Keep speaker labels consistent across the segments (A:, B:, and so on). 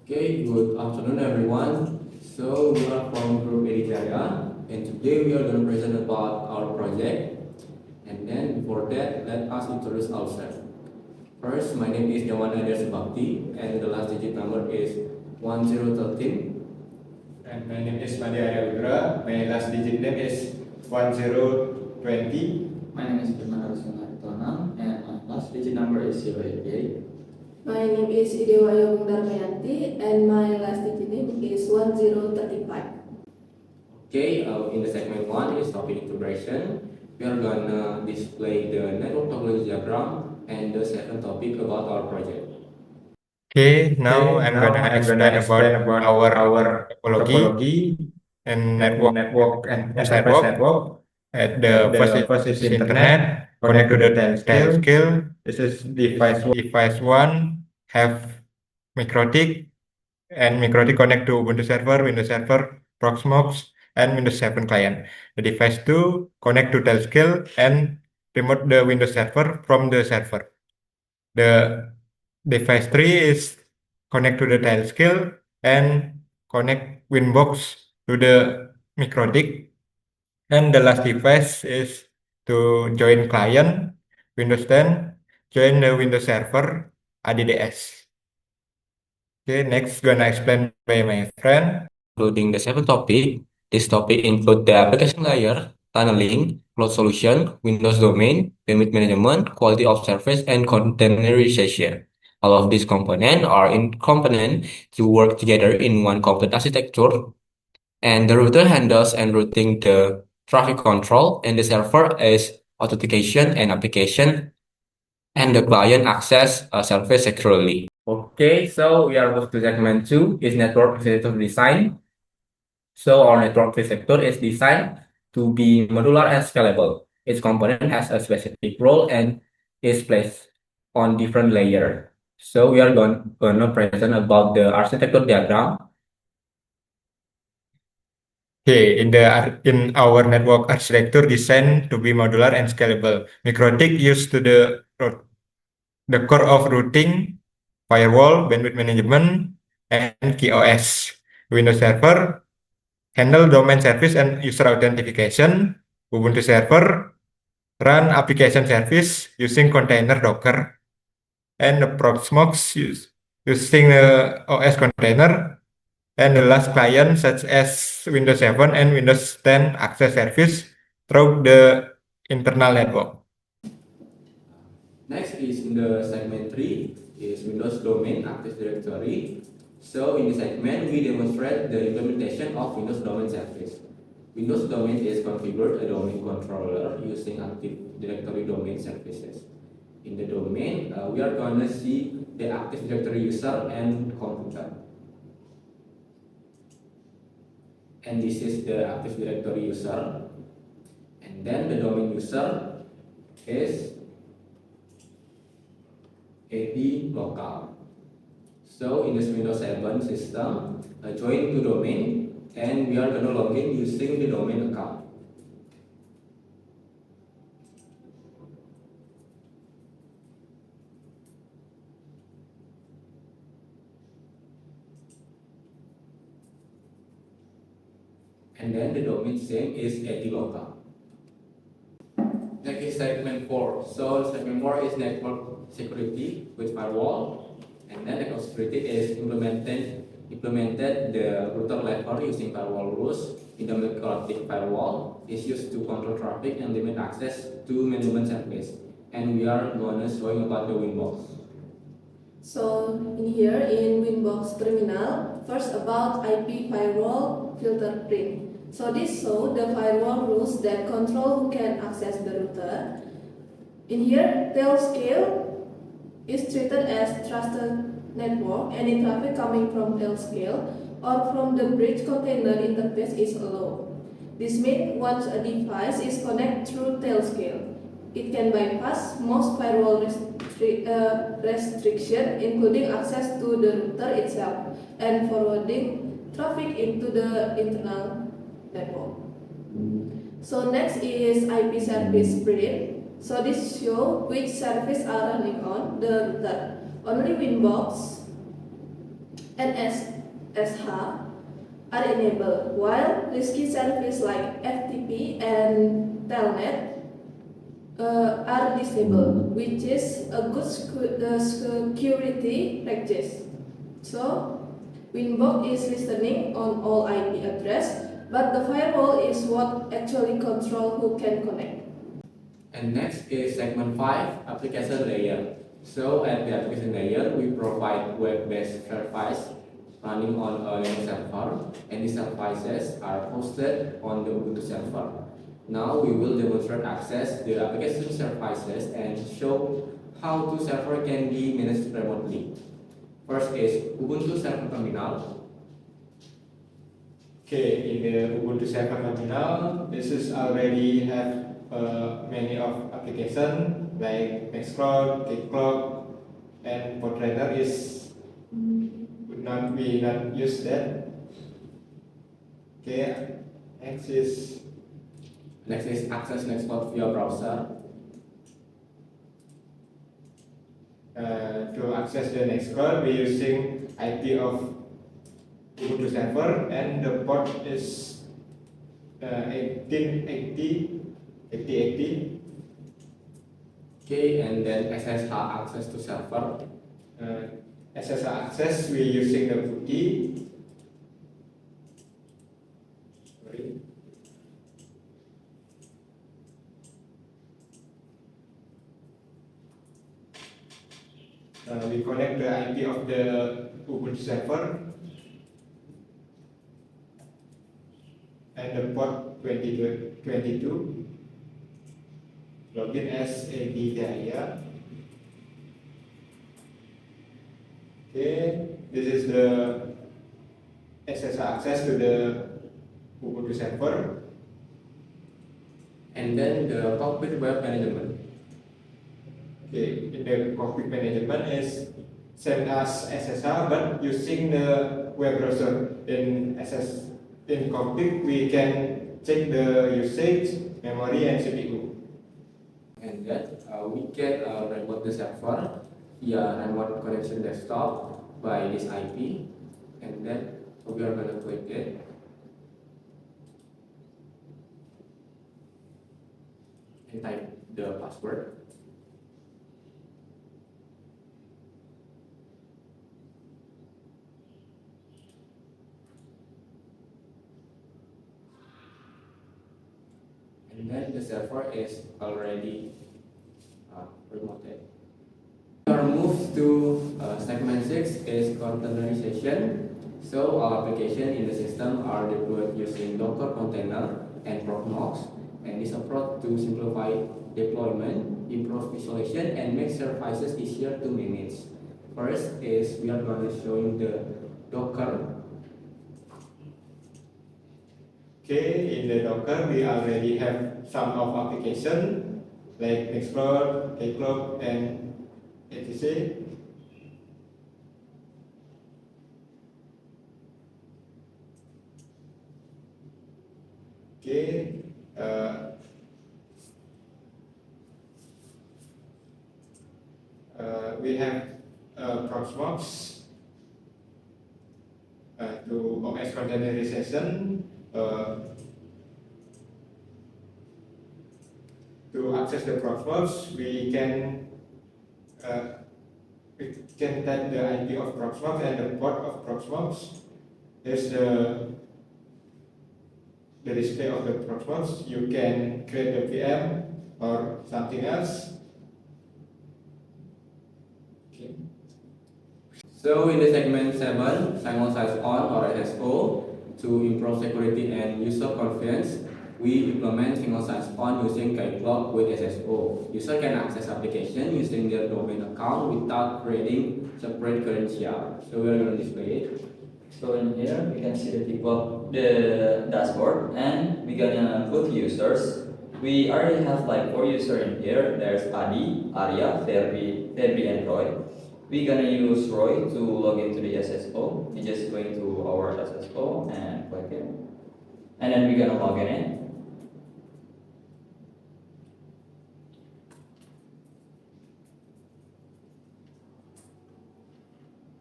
A: Okay, good afternoon everyone. So we are from Group Editarea and today we are going to present about our project. And then before that, let us introduce ourselves. First, my name is Jawana Desbakti and the last digit number is 1013.
B: And my name is Madi Arya Udra. My last digit name is 1020.
C: My name is Firman Harusona and my last digit number is 088.
D: My name is Idewa Yogung Darmayanti and my last digit name is 1035.
A: Okay, in the segment 1 is topic integration. We are gonna display the network topology diagram and the second topic about our project.
B: Okay, now I'm gonna explain about our topology and network and enterprise network. At the first is internet, connect to the telescale. This is device one have Mikrotik, and Mikrotik connect to Windows Server, Proxmox, and Windows 7 client. The device 2 connect to Telescale and remote the Windows Server from the server. The device 3 is connect to the Telescale and connect Winbox to the Mikrotik. And the last device is to join client Windows 10, join the Windows Server ADDS. Okay, next gonna explain by my friend.
A: Including the seventh topic, this topic include the application layer, tunneling, cloud solution, Windows domain, bandwidth management, quality of service, and containerization. All of these components are in component to work together in one complete architecture. And the router handles and routing the traffic control, and the server is authentication and application, and the client access service securely. Okay, so we are moved to segment 2 is network architecture design. So our network architecture is designed to be modular and scalable. Each component has a specific role and is placed on different layers. So we are going to present about the architecture diagram.
B: Okay, in our network architecture designed to be modular and scalable. Mikrotik used to the core of routing, firewall, bandwidth management, and KOS. Windows Server handle domain service and user authentication. Ubuntu Server run application service using container Docker, and the Proxmox using the OS container, and the last client such as Windows 7 and Windows 10 access service through the internal network.
A: Next is in the segment 3 is Windows Domain Active Directory. So in this segment, we demonstrate the implementation of Windows Domain Service. Windows Domain is configured a domain controller using Active Directory domain services. In the domain, we are going to see the Active Directory user and computer. And this is the Active Directory user. And then the domain user is AD local. So in this Windows 7 system, join to domain, and we are going to log in using the domain account. And then the domain name is AD local. Next is segment 4. So segment 4 is network security with firewall. And then network security is implemented the router level using firewall rules. In the Mikrotik firewall is used to control traffic and limit access to management service. And we are going to showing about the Winbox.
D: So in here in Winbox terminal, first about IP firewall filter print. So this show the firewall rules that control who can access the router. In here, Telescale is treated as trusted network. Any traffic coming from Telescale or from the bridge container interface is allowed. This means once a device is connected through Telescale, it can bypass most firewall restriction, including access to the router itself and forwarding traffic into the internal network. So next is IP service spread. So this shows which service are running on the router. Only Winbox and SSH are enabled, while risky services like FTP and Telnet are disabled, which is a good security practice. So, Winbox is listening on all IP address, but the firewall is what actually control who can connect.
A: And next is segment 5, application layer. So at the application layer, we provide web-based service running on a Linux server, and these services are hosted on the Ubuntu server. Now we will demonstrate access the application services and show how the server can be managed remotely. First is Ubuntu Server Terminal.
B: Okay, in the Ubuntu Server Terminal, this is already have many of application like Nextcloud, Kcloud, and Podrunner is we not use that. Okay, next is
A: Access Nextcloud via browser.
B: to access the Nextcloud, we using IP of Ubuntu server, and the port is 1880.
A: Okay, and then SSH access to server.
B: SSH access, we using the PuTTY. Sorry. We connect the IP of the Ubuntu server and the port 2022. Login as Edi Daya. Okay, this is the SSH access to the Ubuntu server.
A: And then the cockpit web management.
B: Okay, in the cockpit management is same as SSH, but using the web browser. In cockpit, we can check the usage, memory, and CPU.
A: And then we can remote the server via remote connection desktop by this IP, and then we are going to click it. And type the password. And then the server is already remoted. Our move to segment 6 is containerization. So all applications in the system are deployed using Docker container and Proxmox, and this approach to simplify deployment, improve isolation, and make services easier to manage. First is we are going to showing the Docker.
B: Okay, in the Docker, we already have some of application like Nextcloud, Kcloud, and etc. Okay, we have Proxmox to OS containerization. To access the Proxmox, we can type the IP of Proxmox and the port of Proxmox. Here's the display of the Proxmox. You can create a VM or something else. Okay.
A: So in the segment 7, Single Sign-On or SSO, to improve security and user confidence, we implement single sign-on using Kcloud with SSO. User can access application using their domain account without creating separate credential. So we are going to display it.
C: So in here we can see the dashboard, and we're gonna put users. We already have like 4 users in here. There's Adi, Arya, Febri, and Roy. We're gonna use Roy to log into the SSO. We're just going to our SSO and click it, and then we're gonna log in.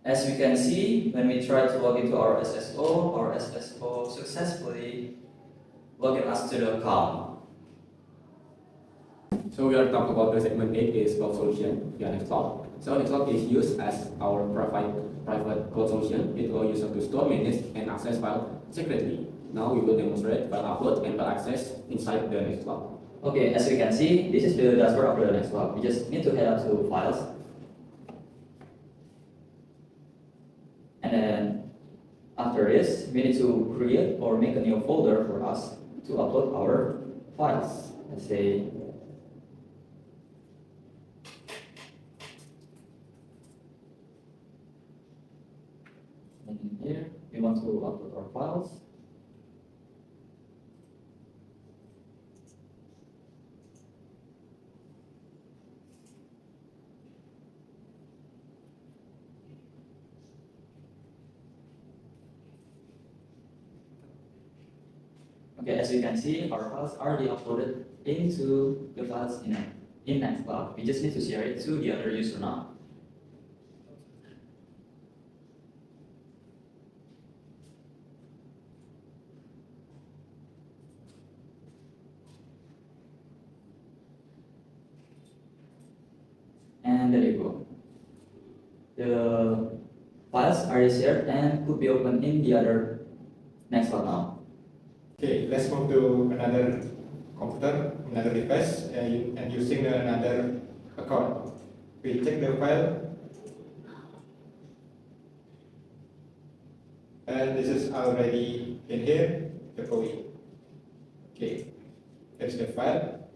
C: As we can see, when we try to log into our SSO successfully login us to the account.
A: So we are talking about the segment 8 is cloud solution via Nextcloud. So Nextcloud is used as our private cloud solution. It allows users to store, manage, and access files secretly. Now we will demonstrate file upload and file access inside the Nextcloud.
C: Okay, as we can see, this is the dashboard of the Nextcloud. We just need to head up to files. And then after this, we need to create or make a new folder for us to upload our files. Let's say and in here we want to upload our files. Okay, as you can see, our files are already uploaded into the files in Nextcloud. We just need to share it to the other user now. And there you go. The files are shared and could be opened in the other Nextcloud now.
B: Okay, let's move to another computer, another device, and using another account. We check the file, and this is already in here, the copy. Okay, there's the file.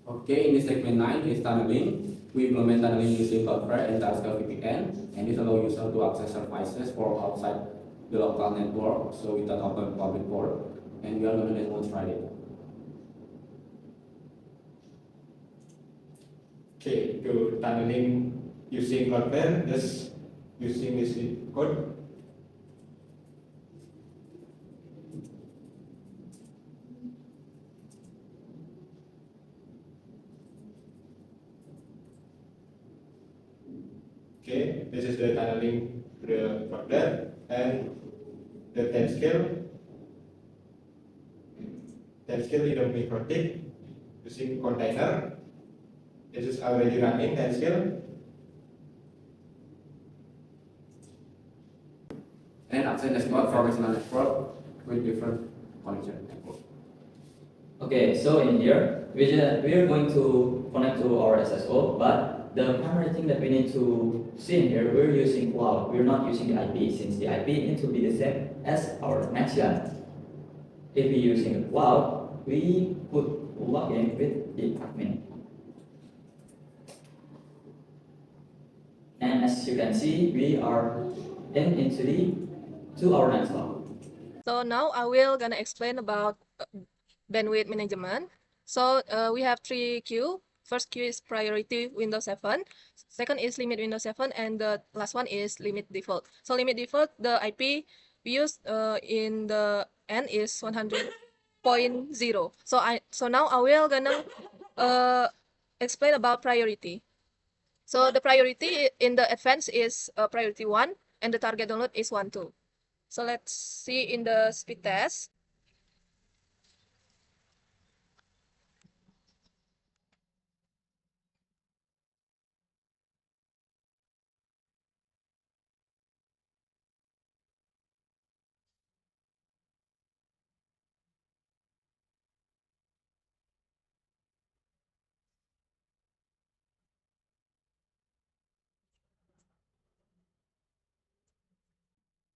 A: Okay, in this segment 9 is tunneling. We implement tunneling using Cloudflare and Tasker VPN, and this allows users to access services for outside the local network, so without open public port, and we are going to demonstrate it.
B: Okay, to tunneling using Cloudflare, just using this code. Okay, this is the tunneling to the Cloudflare and the timescale. Timescale in a microtik using container. This is already running timescale.
A: And access Nextcloud from external network with different connection network.
C: Okay, so in here, we are going to connect to our SSO, but the primary thing that we need to see in here, we're using cloud. We're not using the IP, since the IP needs to be the same as our connection. If we're using the cloud, we could log in with the admin. And as you can see, we are to our Nextcloud.
D: So now I will gonna explain about bandwidth management. So we have three queue. First queue is priority Windows 7. Second is limit Windows 7, and the last one is limit default. So limit default, the IP we use in the end is 100.0. So now I will gonna explain about priority. So the priority in the advanced is priority 1, and the target download is 1.2. So let's see in the speed test.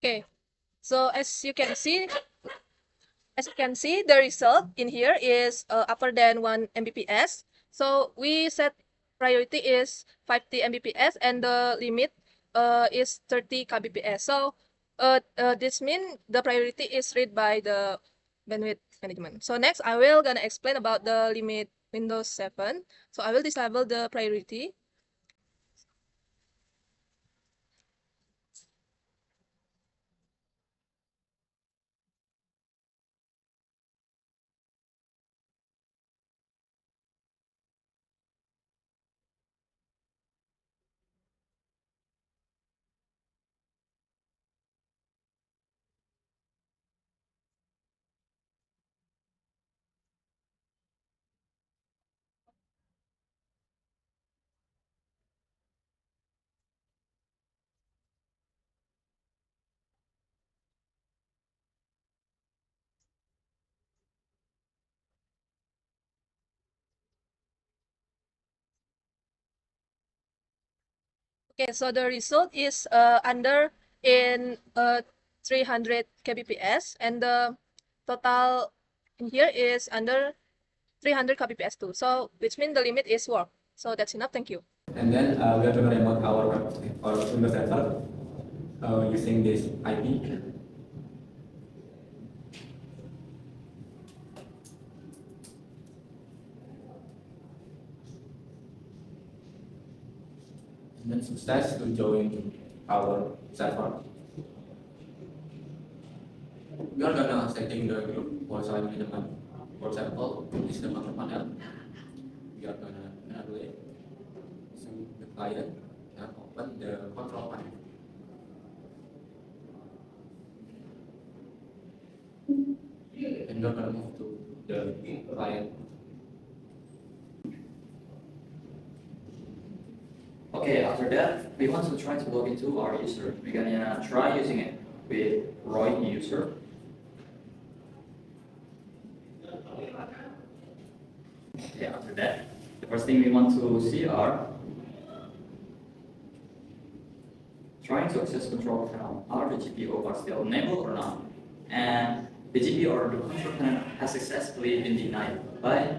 D: Okay, so as you can see, the result in here is upper than 1 Mbps. So we set priority is 50 Mbps, and the limit is 30 kbps. So this means the priority is read by the bandwidth management. So next, I will gonna explain about the limit Windows 7. So I will disable the priority.
E: Okay, so the result is under in 300 kbps, and the total in here is under 300 kbps too. So which means the limit is work. So that's enough. Thank you.
A: And then we are going to remote our Windows server using this IP. And then success to join our server. We are gonna setting the group for site management. For example, this is the control panel. We are gonna enable it. So the client and open the control panel. And we're gonna move to the client.
C: Okay, after that, we want to try to log into our user. We're gonna try using it with Roy user. Okay, after that, the first thing we want to see are trying to access control panel. Are the GPU are still enabled or not? And the GPU or the control panel has successfully been denied by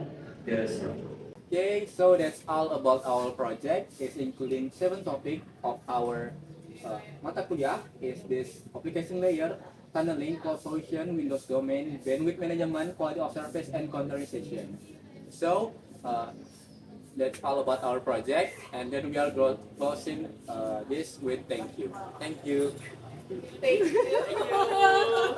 C: the server.
F: Okay, so that's all about our project. It's including 7 topics of our mata kuliah. Is this application layer, tunneling, cloud solution, Windows domain, bandwidth management, quality of service, and containerization. So that's all about our project, and then we are closing this with thank you. Thank you.
E: Thank you.